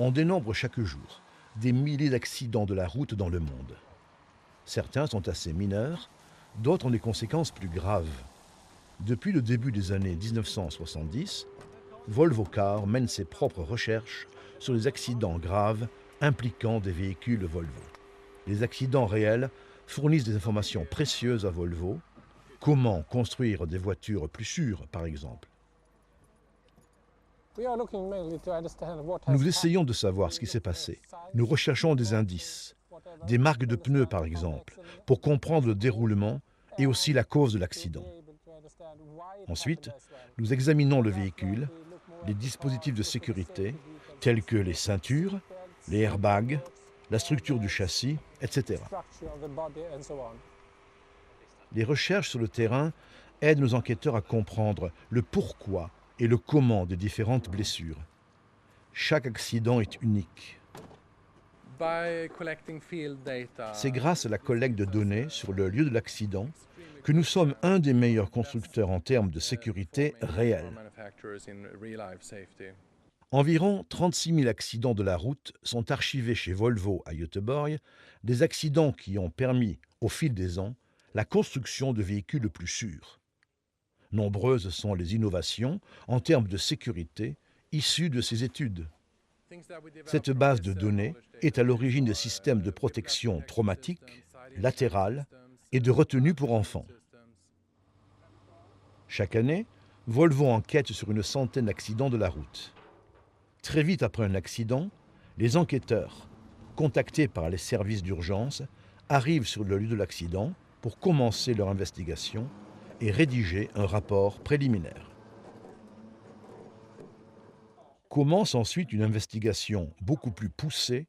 On dénombre chaque jour des milliers d'accidents de la route dans le monde. Certains sont assez mineurs, d'autres ont des conséquences plus graves. Depuis le début des années 1970, Volvo Cars mène ses propres recherches sur les accidents graves impliquant des véhicules Volvo. Les accidents réels fournissent des informations précieuses à Volvo. Comment construire des voitures plus sûres, par exemple? Nous essayons de savoir ce qui s'est passé. Nous recherchons des indices, des marques de pneus, par exemple, pour comprendre le déroulement et aussi la cause de l'accident. Ensuite, nous examinons le véhicule, les dispositifs de sécurité, tels que les ceintures, les airbags, la structure du châssis, etc. Les recherches sur le terrain aident nos enquêteurs à comprendre le pourquoi et le comment des différentes blessures. Chaque accident est unique. C'est grâce à la collecte de données sur le lieu de l'accident que nous sommes un des meilleurs constructeurs en termes de sécurité réelle. Environ 36 000 accidents de la route sont archivés chez Volvo à Göteborg, des accidents qui ont permis, au fil des ans, la construction de véhicules plus sûrs. Nombreuses sont les innovations en termes de sécurité issues de ces études. Cette base de données est à l'origine des systèmes de protection traumatique, latérale et de retenue pour enfants. Chaque année, Volvo enquête sur une centaine d'accidents de la route. Très vite après un accident, les enquêteurs, contactés par les services d'urgence, arrivent sur le lieu de l'accident pour commencer leur investigation et rédiger un rapport préliminaire. Commence ensuite une investigation beaucoup plus poussée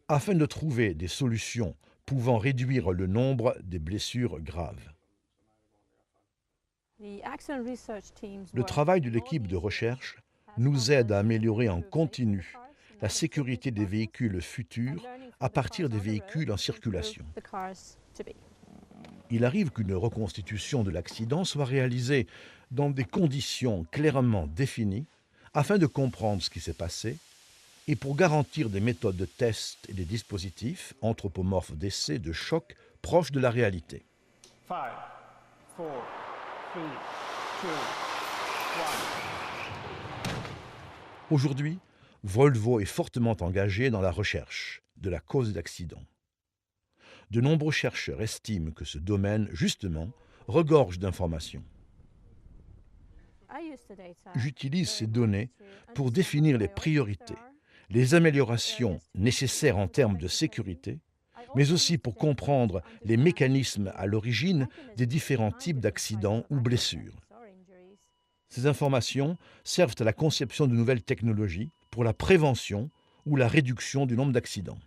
afin de trouver des solutions pouvant réduire le nombre des blessures graves. Le travail de l'équipe de recherche nous aide à améliorer en continu la sécurité des véhicules futurs à partir des véhicules en circulation. Il arrive qu'une reconstitution de l'accident soit réalisée dans des conditions clairement définies afin de comprendre ce qui s'est passé et pour garantir des méthodes de test et des dispositifs anthropomorphes d'essai de choc proches de la réalité. 5, 4, 3, 2, 1. Aujourd'hui, Volvo est fortement engagé dans la recherche de la cause d'accident. De nombreux chercheurs estiment que ce domaine, justement, regorge d'informations. J'utilise ces données pour définir les priorités, les améliorations nécessaires en termes de sécurité, mais aussi pour comprendre les mécanismes à l'origine des différents types d'accidents ou blessures. Ces informations servent à la conception de nouvelles technologies pour la prévention ou la réduction du nombre d'accidents.